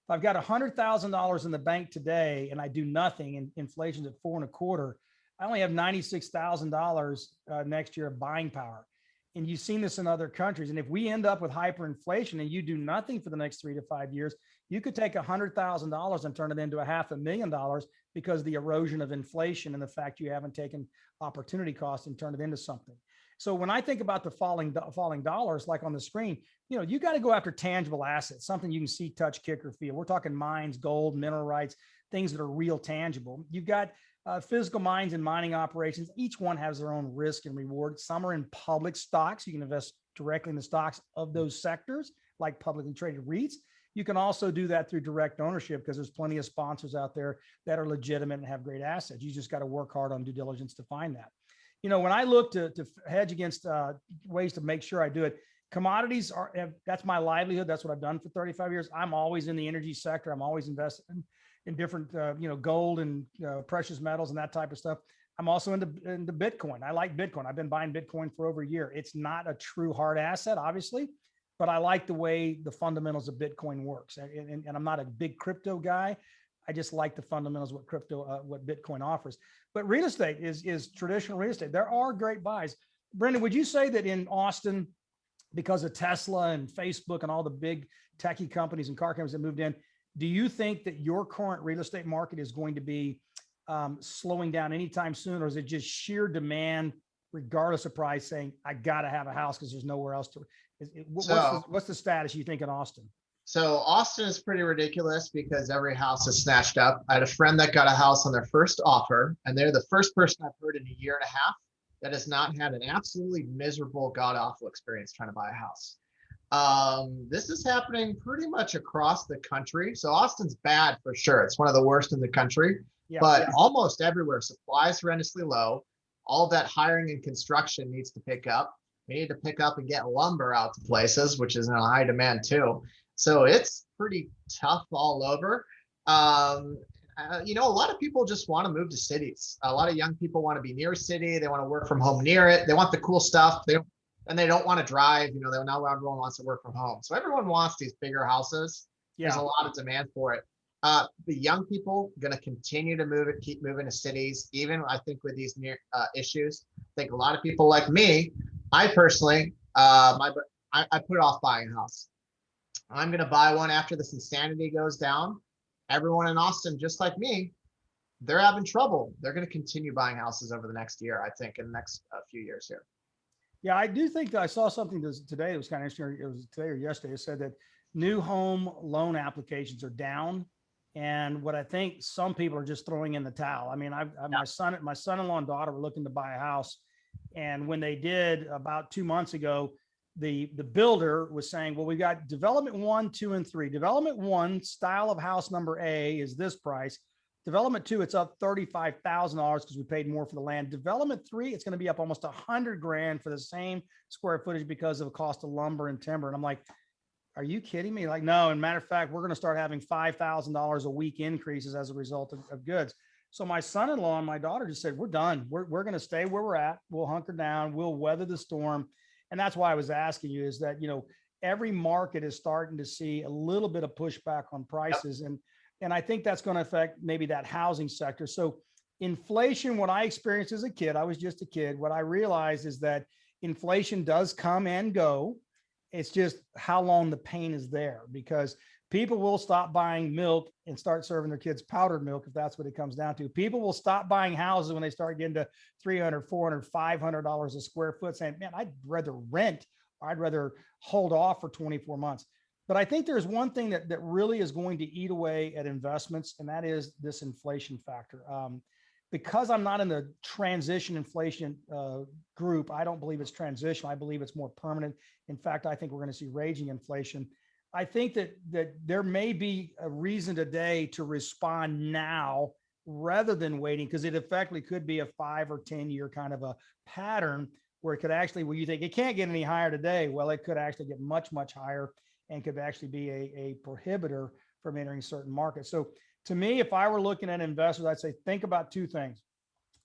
If I've got $100,000 in the bank today and I do nothing, and inflation's at 4.25, I only have $96,000 next year of buying power. And you've seen this in other countries. And if we end up with hyperinflation and you do nothing for the next 3 to 5 years, you could take $100,000 and turn it into $500,000 because of the erosion of inflation and the fact you haven't taken opportunity cost and turned it into something. So when I think about the falling dollars, like on the screen, you know, you got to go after tangible assets, something you can see, touch, kick, or feel. We're talking mines, gold, mineral rights, things that are real tangible. You've got physical mines and mining operations. Each one has their own risk and reward. Some are in public stocks. You can invest directly in the stocks of those sectors, like publicly traded REITs. You can also do that through direct ownership because there's plenty of sponsors out there that are legitimate and have great assets. You just got to work hard on due diligence to find that. You know, when I look to hedge against ways to make sure I do it, commodities that's my livelihood. That's what I've done for 35 years. I'm always in the energy sector. I'm always investing in different, gold and precious metals and that type of stuff. I'm also into Bitcoin. I like Bitcoin. I've been buying Bitcoin for over a year. It's not a true hard asset, obviously, but I like the way the fundamentals of Bitcoin works. And I'm not a big crypto guy. I just like the fundamentals, what Bitcoin offers. But real estate is traditional real estate. There are great buys. Brendan, would you say that in Austin, because of Tesla and Facebook and all the big techie companies and car companies that moved in, do you think that your current real estate market is going to be slowing down anytime soon? Or is it just sheer demand, regardless of price, saying, I got to have a house because there's nowhere else to? What's the status you think in Austin? So Austin is pretty ridiculous because every house is snatched up. I had a friend that got a house on their first offer, and they're the first person I've heard in a year and a half that has not had an absolutely miserable, god-awful experience trying to buy a house. This is happening pretty much across the country. So Austin's bad for sure. It's one of the worst in the country, but almost everywhere, supply is horrendously low. All of that hiring and construction needs to pick up. We need to pick up and get lumber out to places, which is in a high demand too. So it's pretty tough all over. A lot of people just want to move to cities. A lot of young people want to be near a city. They want to work from home near it. They want the cool stuff. They don't want to drive. Now everyone wants to work from home. So everyone wants these bigger houses. Yeah. There's a lot of demand for it. The young people going to continue to keep moving to cities, even I think with these issues. I think a lot of people like me, I personally, I put off buying a house. I'm going to buy one after this insanity goes down. Everyone in Austin, just like me, they're having trouble. They're going to continue buying houses over the next year, I think, in the next few years here. Yeah, I do think that I saw something today that was kind of interesting. It was today or yesterday. It said that new home loan applications are down. And what I think some people are just throwing in the towel. I mean, my son-in-law and daughter were looking to buy a house. And when they did about 2 months ago, the builder was saying, well, we got development 1, 2, and 3. Development 1, style of house number A, is this price. Development 2, it's up $35,000 because we paid more for the land. Development 3, it's going to be up almost $100,000 for the same square footage because of the cost of lumber and timber. And I'm like, are you kidding me? Like, no. And matter of fact, we're going to start having $5,000 a week increases as a result of goods. So my son-in-law and my daughter just said, we're done. We're going to stay where we're at. We'll hunker down. We'll weather the storm. And that's why I was asking you, is that, every market is starting to see a little bit of pushback on prices. Yep. And I think that's going to affect maybe that housing sector. So inflation, what I experienced as a kid, I was just a kid. What I realized is that inflation does come and go. It's just how long the pain is there, because people will stop buying milk and start serving their kids powdered milk, if that's what it comes down to. People will stop buying houses when they start getting to $300, $400, $500 a square foot, saying, man, I'd rather rent, or I'd rather hold off for 24 months. But I think there's one thing that really is going to eat away at investments, and that is this inflation factor. Because I'm not in the transition inflation group, I don't believe it's transitional. I believe it's more permanent. In fact, I think we're going to see raging inflation. I think that there may be a reason today to respond now rather than waiting, because it effectively could be a 5 or 10 year kind of a pattern where it could actually, where you think it can't get any higher today. Well, it could actually get much, much higher and could actually be a prohibitor from entering certain markets. So to me, if I were looking at investors, I'd say, think about 2 things.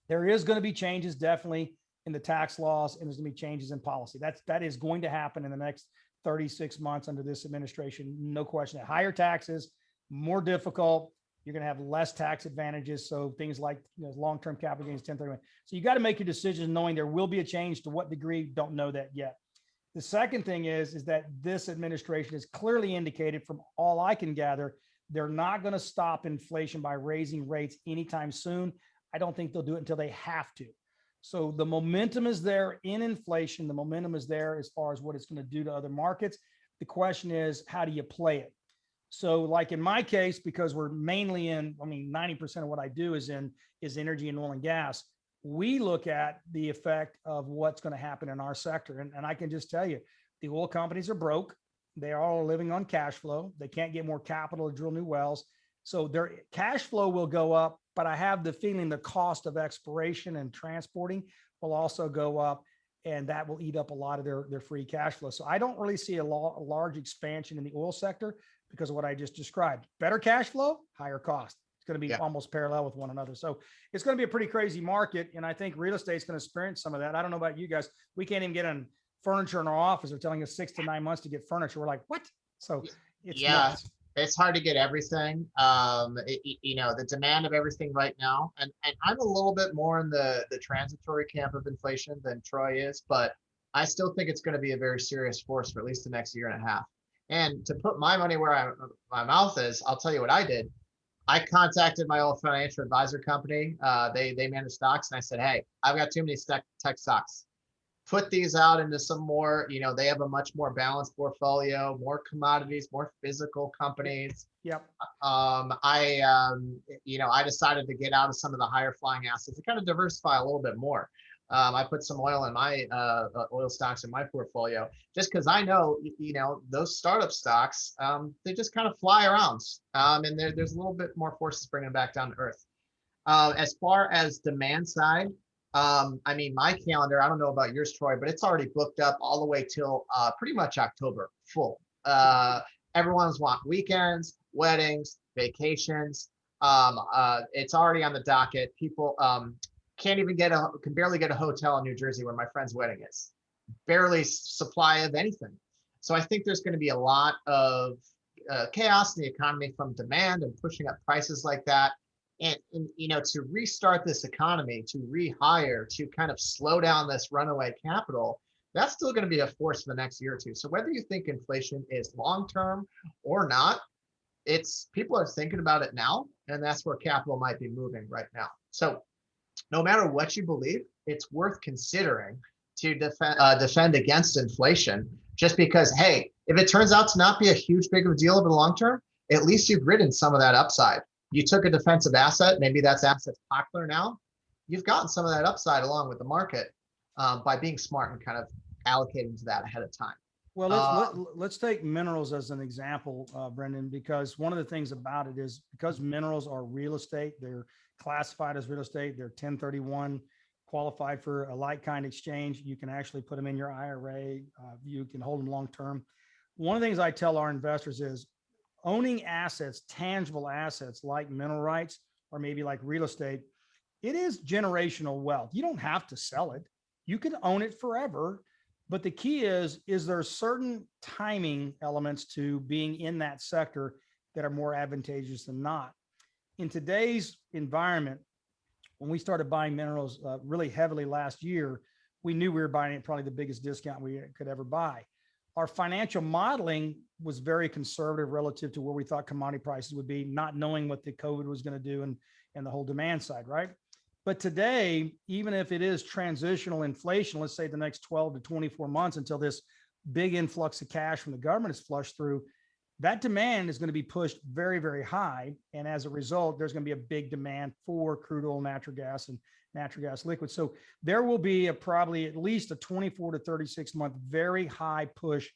There is going to be changes definitely in the tax laws, and there's going to be changes in policy. That is going to happen in the next 36 months under this administration. No question. Higher taxes, more difficult. You're going to have less tax advantages. So things like long-term capital gains, 1031. So you got to make your decisions knowing there will be a change. To what degree, don't know that yet. The second thing is that this administration has clearly indicated, from all I can gather, they're not going to stop inflation by raising rates anytime soon. I don't think they'll do it until they have to. So the momentum is there in inflation. The momentum is there as far as what it's going to do to other markets. The question is, how do you play it? So like in my case, because we're mainly in, 90% of what I do is energy and oil and gas. We look at the effect of what's going to happen in our sector. And I can just tell you, the oil companies are broke. They are all living on cash flow. They can't get more capital to drill new wells. So their cash flow will go up, but I have the feeling the cost of exploration and transporting will also go up, and that will eat up a lot of their free cash flow. So I don't really see a large expansion in the oil sector because of what I just described. Better cash flow, higher cost. It's going to be almost parallel with one another. So it's going to be a pretty crazy market. And I think real estate is going to experience some of that. I don't know about you guys. We can't even get on furniture in our office. They're telling us 6 to 9 months to get furniture. We're like, what? So it's nuts. It's hard to get everything. The demand of everything right now, and I'm a little bit more in the transitory camp of inflation than Troy is, but I still think it's going to be a very serious force for at least the next year and a half. And to put my money where my mouth is, I'll tell you what I did. I contacted my old financial advisor company. They manage stocks, and I said, hey, I've got too many tech stocks. Put these out into some more, they have a much more balanced portfolio, more commodities, more physical companies. Yep. I decided to get out of some of the higher flying assets to kind of diversify a little bit more. I put some oil in my oil stocks in my portfolio, just because I know, those startup stocks, they just kind of fly around, and there's a little bit more forces bringing them back down to earth. As far as demand side, my calendar, I don't know about yours, Troy, but it's already booked up all the way till pretty much October, full. Everyone's want weekends, weddings, vacations. It's already on the docket. People can barely get a hotel in New Jersey where my friend's wedding is. Barely supply of anything. So I think there's going to be a lot of chaos in the economy from demand and pushing up prices like that. And to restart this economy, to rehire, to kind of slow down this runaway capital, that's still going to be a force for the next year or two. So whether you think inflation is long-term or not, people are thinking about it now, and that's where capital might be moving right now. So no matter what you believe, it's worth considering to defend against inflation, just because, hey, If it turns out to not be a huge big of a deal over the long term, at least you've ridden some of that upside. You took a defensive asset, maybe that's asset's popular now. You've gotten some of that upside along with the market by being smart and kind of allocating to that ahead of time. Well, let's take minerals as an example, Brendan, because one of the things about it is because minerals are real estate, they're classified as real estate, they're 1031 qualified for a like-kind exchange. You can actually put them in your IRA. You can hold them long-term. One of the things I tell our investors is owning assets, tangible assets like mineral rights, or maybe like real estate, it is generational wealth. You don't have to sell it. You can own it forever. But the key is there certain timing elements to being in that sector that are more advantageous than not? In today's environment, when we started buying minerals really heavily last year, we knew we were buying at probably the biggest discount we could ever buy. Our financial modeling was very conservative relative to where we thought commodity prices would be, not knowing what the COVID was going to do and the whole demand side, right? But today, even if it is transitional inflation, let's say the next 12 to 24 months until this big influx of cash from the government is flushed through, that demand is going to be pushed very, very high. And as a result, there's going to be a big demand for crude oil, natural gas, and natural gas liquids. So there will be probably at least a 24 to 36 month very high push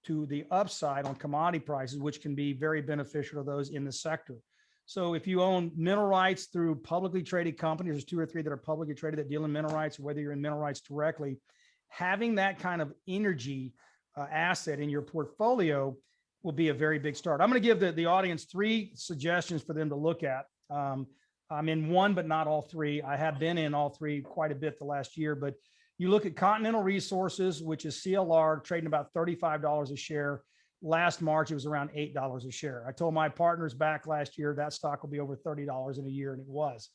to the upside on commodity prices, which can be very beneficial to those in the sector. So if you own mineral rights through publicly traded companies, there's 2 or 3 that are publicly traded that deal in mineral rights, whether you're in mineral rights directly, having that kind of energy asset in your portfolio will be a very big start. I'm going to give the audience 3 suggestions for them to look at. I'm in one, but not all 3. I have been in all 3 quite a bit the last year, but you look at Continental Resources, which is CLR, trading about $35 a share. Last March, it was around $8 a share. I told my partners back last year that stock will be over $30 in a year, and it was.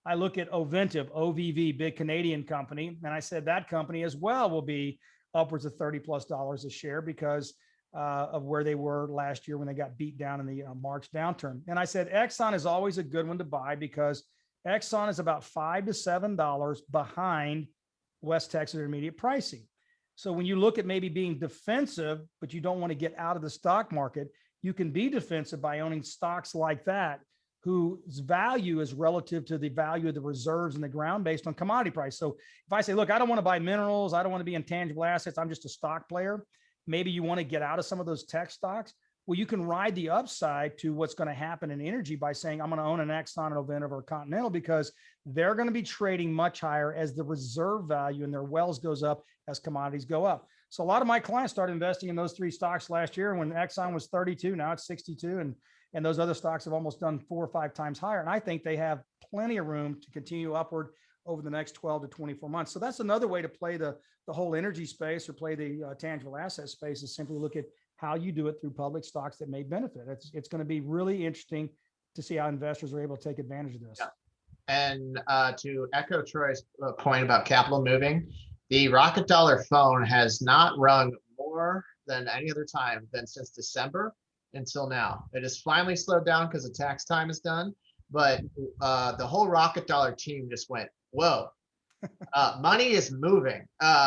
I look at Ovintiv, OVV, big Canadian company, and I said that company as well will be upwards of $30+ a share because of where they were last year when they got beat down in the March downturn. And I said Exxon is always a good one to buy because Exxon is about $5 to $7 behind West Texas Intermediate pricing. So when you look at maybe being defensive, but you don't want to get out of the stock market, you can be defensive by owning stocks like that, whose value is relative to the value of the reserves in the ground based on commodity price. So if I say, look, I don't want to buy minerals, I don't want to be in tangible assets, I'm just a stock player. Maybe you want to get out of some of those tech stocks. Well, you can ride the upside to what's going to happen in energy by saying, I'm going to own an Exxon, an Ovintiv, or a Continental because they're going to be trading much higher as the reserve value in their wells goes up as commodities go up. So a lot of my clients started investing in those 3 stocks last year. When Exxon was 32, now it's 62. And those other stocks have almost done 4 or 5 times higher. And I think they have plenty of room to continue upward over the next 12 to 24 months. So that's another way to play the whole energy space or play the tangible asset space is simply look at how you do it through public stocks that may benefit. It's going to be really interesting to see how investors are able to take advantage of this. Yeah. And to echo Troy's point about capital moving, the Rocket Dollar phone has not rung more than any other time than since December until now. It has finally slowed down because the tax time is done, but the whole Rocket Dollar team just went, whoa. Money is moving.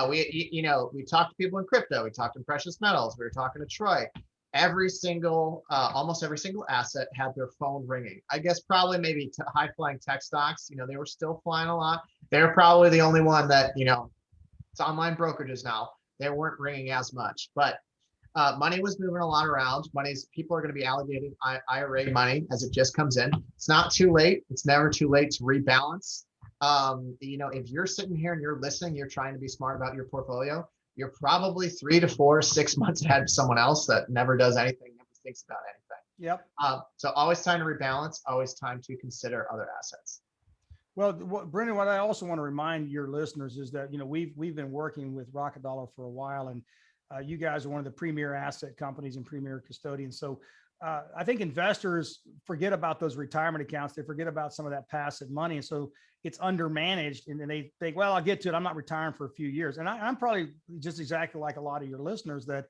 We talked to people in crypto. We talked in precious metals. We were talking to Troy. Almost every single asset had their phone ringing. I guess probably maybe high flying tech stocks. They were still flying a lot. They're probably the only one that it's online brokerages now. They weren't ringing as much, but money was moving a lot around. People are going to be allocating IRA money as it just comes in. It's not too late. It's never too late to rebalance. If you're sitting here and you're listening, you're trying to be smart about your portfolio, you're probably 3 to 4, 6 months ahead of someone else that never does anything, never thinks about anything. Yep. So always time to rebalance, always time to consider other assets. Well, Brendan, what I also want to remind your listeners is that, we've been working with Rocket Dollar for a while, and you guys are one of the premier asset companies and premier custodians. So I think investors forget about those retirement accounts. They forget about some of that passive money. And so it's undermanaged and then they think, well, I'll get to it. I'm not retiring for a few years. And I'm probably just exactly like a lot of your listeners that,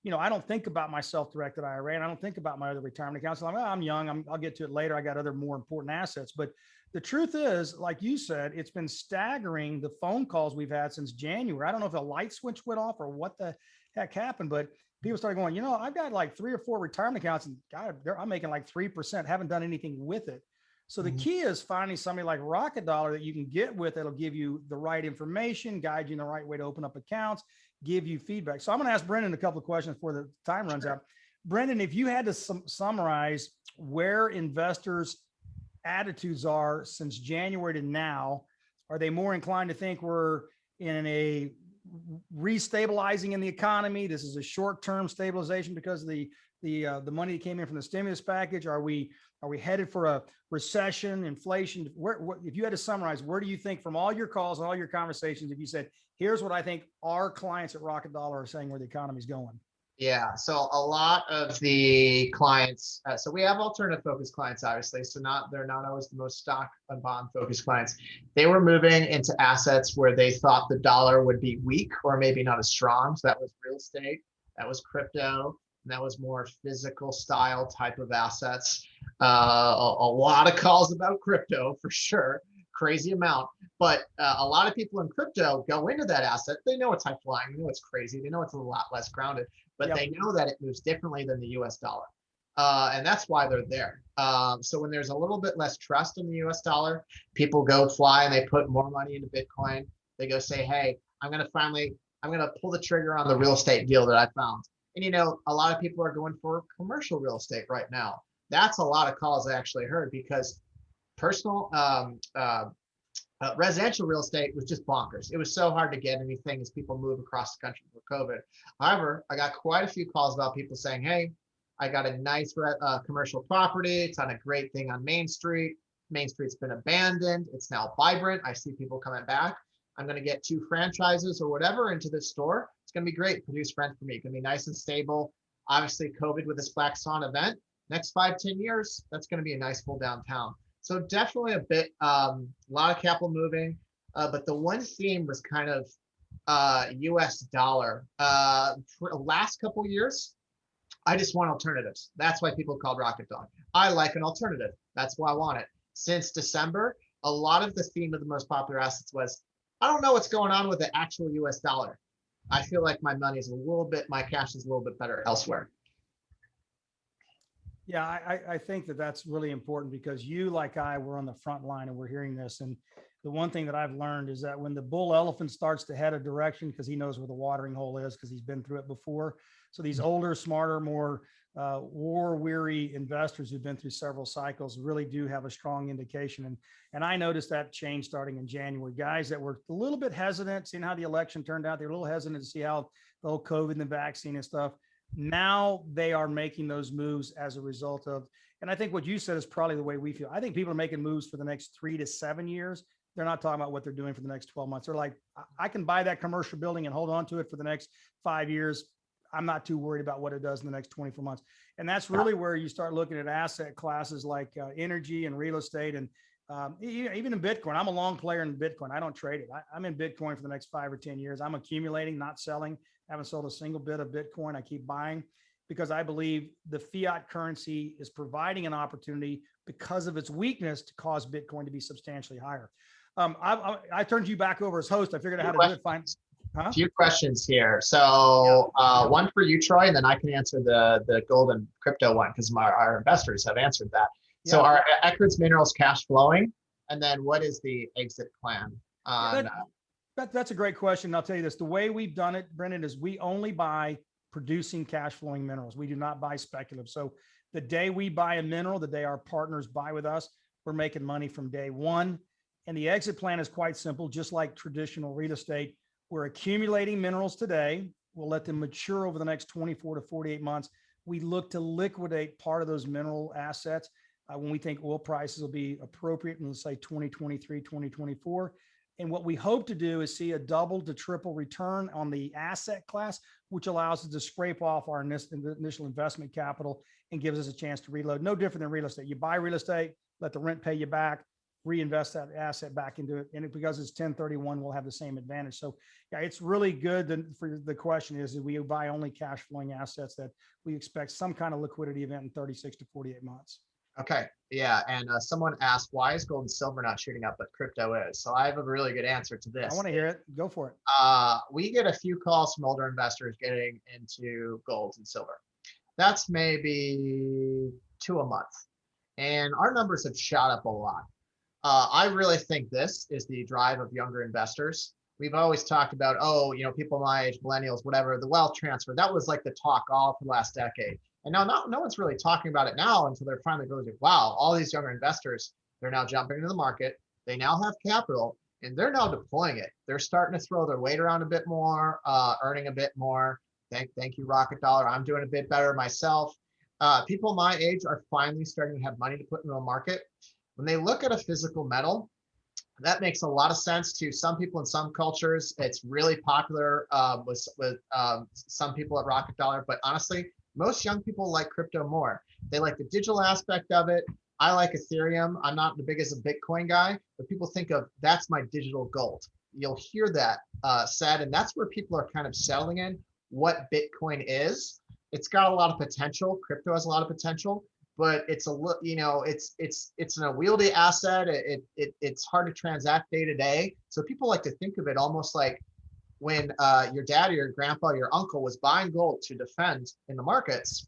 I don't think about my self-directed IRA and I don't think about my other retirement accounts. I'm young. I'll get to it later. I got other more important assets. But the truth is, like you said, it's been staggering the phone calls we've had since January. I don't know if a light switch went off or what the heck happened, but people started going, I've got like 3 or 4 retirement accounts and God, I'm making like 3%, haven't done anything with it. So the key is finding somebody like Rocket Dollar that you can get with that'll give you the right information, guide you in the right way to open up accounts, give you feedback. So I'm going to ask Brendan a couple of questions before the time runs out. Brendan, if you had to summarize where investors' attitudes are since January to now, are they more inclined to think we're in a restabilizing in the economy? This is a short-term stabilization because of the money that came in from the stimulus package. Are we headed for a recession, inflation? If you had to summarize, where do you think from all your calls and all your conversations, if you said, here's what I think our clients at Rocket Dollar are saying where the economy's going? Yeah, so a lot of the clients, so we have alternative focused clients, obviously. So they're not always the most stock and bond focused clients. They were moving into assets where they thought the dollar would be weak or maybe not as strong. So that was real estate, that was crypto, and that was more physical style type of assets. A lot of calls about crypto for sure, crazy amount. But a lot of people in crypto go into that asset. They know it's high flying, they know it's crazy, they know it's a lot less grounded, but they know that it moves differently than the US dollar. And that's why they're there. So when there's a little bit less trust in the US dollar, people go fly and they put more money into Bitcoin. They go say, hey, I'm going to pull the trigger on the real estate deal that I found. And, a lot of people are going for commercial real estate right now. That's a lot of calls I actually heard because personal, residential real estate was just bonkers. It was so hard to get anything as people move across the country for COVID. However, I got quite a few calls about people saying, hey, I got a nice commercial property. It's on a great thing on Main Street. Main Street's been abandoned. It's now vibrant. I see people coming back. I'm going to get 2 franchises or whatever into this store. It's going to be great. Produce rent for me. It's going to be nice and stable. Obviously, COVID with this Black Swan event, next 5-10 years, that's going to be a nice full downtown. So definitely a bit, a lot of capital moving, but the one theme was kind of US dollar. For the last couple of years, I just want alternatives. That's why people called Rocket Dollar. I like an alternative. That's why I want it. Since December, a lot of the theme of the most popular assets was, I don't know what's going on with the actual US dollar. I feel like my money is my cash is a little bit better elsewhere. Yeah, I think that's really important because you, like I, were on the front line and we're hearing this. And the one thing that I've learned is that when the bull elephant starts to head a direction, because he knows where the watering hole is, because he's been through it before. So these older, smarter, more war-weary investors who've been through several cycles really do have a strong indication. And I noticed that change starting in January. Guys that were a little bit hesitant, seeing how the election turned out, they were a little hesitant to see how the whole COVID and the vaccine and stuff. Now they are making those moves as a result of, and I think what you said is probably the way we feel. I think people are making moves for the next 3 to 7 years. They're not talking about what they're doing for the next 12 months. They're like, I can buy that commercial building and hold on to it for the next 5 years. I'm not too worried about what it does in the next 24 months. And that's really where you start looking at asset classes like energy and real estate. And even in Bitcoin, I'm a long player in Bitcoin. I don't trade it. I'm in Bitcoin for the next 5 or 10 years. I'm accumulating, not selling. I haven't sold a single bit of Bitcoin. I keep buying because I believe the fiat currency is providing an opportunity because of its weakness to cause Bitcoin to be substantially higher. I turned you back over as host. I figured out how to do it fine. A few questions here. So one for you, Troy, and then I can answer the gold and crypto one because our investors have answered that. Yeah. So are Eckard's Minerals cash flowing? And then what is the exit plan? That's a great question. I'll tell you this, the way we've done it, Brendan, is we only buy producing cash flowing minerals. We do not buy speculative. So the day we buy a mineral, the day our partners buy with us, we're making money from day one. And the exit plan is quite simple, just like traditional real estate. We're accumulating minerals today. We'll let them mature over the next 24 to 48 months. We look to liquidate part of those mineral assets when we think oil prices will be appropriate in, let's say, 2023, 2024. And what we hope to do is see a double to triple return on the asset class, which allows us to scrape off our initial investment capital and gives us a chance to reload. No different than real estate. You buy real estate, let the rent pay you back, reinvest that asset back into it. And because it's 1031, we'll have the same advantage. So yeah, it's really good. For the question is we buy only cash flowing assets that we expect some kind of liquidity event in 36 to 48 months. Okay. Yeah. And someone asked, why is gold and silver not shooting up, but crypto is? So I have a really good answer to I this. want to hear it. Go for it. We get a few calls from older investors getting into gold and silver. That's maybe two a month. And our numbers have shot up a lot. I really think this is the drive of younger investors. We've always talked about, oh, people my age, millennials, whatever, the wealth transfer. That was like the talk all for the last decade. And now no one's really talking about it now until they're finally going to, wow, all these younger investors, they're now jumping into the market. They now have capital and they're now deploying it. They're starting to throw their weight around a bit more, earning a bit more. Thank you, Rocket Dollar. I'm doing a bit better myself. People my age are finally starting to have money to put into a market. When they look at a physical metal, that makes a lot of sense to some people in some cultures. It's really popular with some people at Rocket Dollar, but honestly, most young people like crypto more. They like the digital aspect of it. I like Ethereum. I'm not the biggest of Bitcoin guy, but people think of that's my digital gold. You'll hear that said, and that's where people are kind of settling in what Bitcoin is. It's got a lot of potential. Crypto has a lot of potential, but it's it's an unwieldy asset. It's hard to transact day to day. So people like to think of it almost like when your dad or your grandpa or your uncle was buying gold to defend in the markets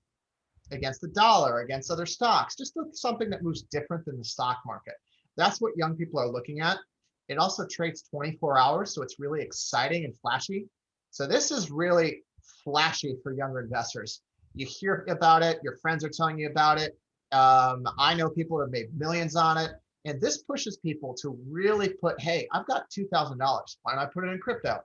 against the dollar, against other stocks, just something that moves different than the stock market. That's what young people are looking at. It also trades 24 hours, so it's really exciting and flashy. So this is really flashy for younger investors. You hear about it, your friends are telling you about it. I know people have made millions on it. And this pushes people to really put, hey, I've got $2,000. Why don't I put it in crypto?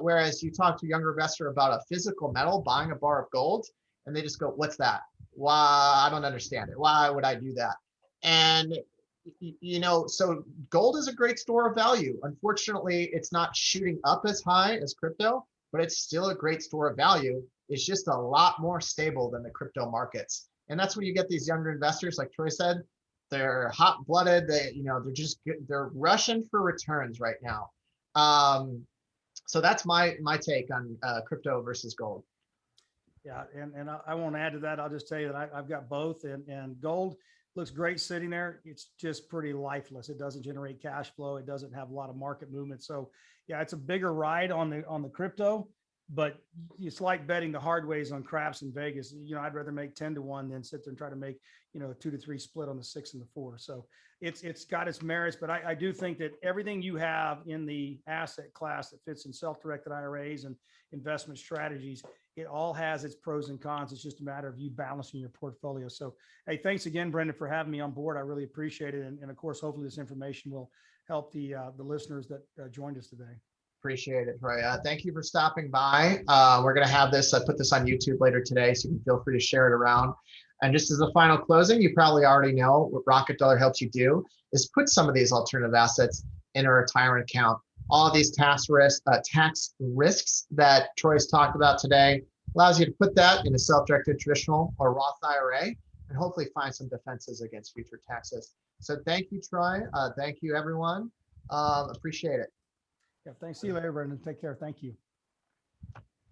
Whereas you talk to a younger investor about a physical metal, buying a bar of gold, and they just go, what's that? Why? I don't understand it. Why would I do that? And, so gold is a great store of value. Unfortunately, it's not shooting up as high as crypto, but it's still a great store of value. It's just a lot more stable than the crypto markets. And that's when you get these younger investors, like Troy said, they're hot blooded. They're rushing for returns right now. So that's my take on crypto versus gold. Yeah, and I won't add to that. I'll just tell you that I've got both, and gold looks great sitting there. It's just pretty lifeless. It doesn't generate cash flow. It doesn't have a lot of market movement. So yeah, it's a bigger ride on the crypto, but it's like betting the hard ways on craps in Vegas. I'd rather make 10 to 1 than sit there and try to make, a 2 to 3 split on the 6 and the 4. So it's got its merits, but I do think that everything you have in the asset class that fits in self-directed IRAs and investment strategies, it all has its pros and cons. It's just a matter of you balancing your portfolio. So, hey, thanks again, Brendan, for having me on board. I really appreciate it. And of course, hopefully this information will help the listeners that joined us today. Appreciate it, Troy. Thank you for stopping by. We're going to have this, put this on YouTube later today, so you can feel free to share it around. And just as a final closing, you probably already know what Rocket Dollar helps you do is put some of these alternative assets in a retirement account. All of these tax risks that Troy's talked about today allows you to put that in a self-directed traditional or Roth IRA and hopefully find some defenses against future taxes. So thank you, Troy. Thank you, everyone. Appreciate it. Yeah, thanks. See you later, Brendan. Take care. Thank you.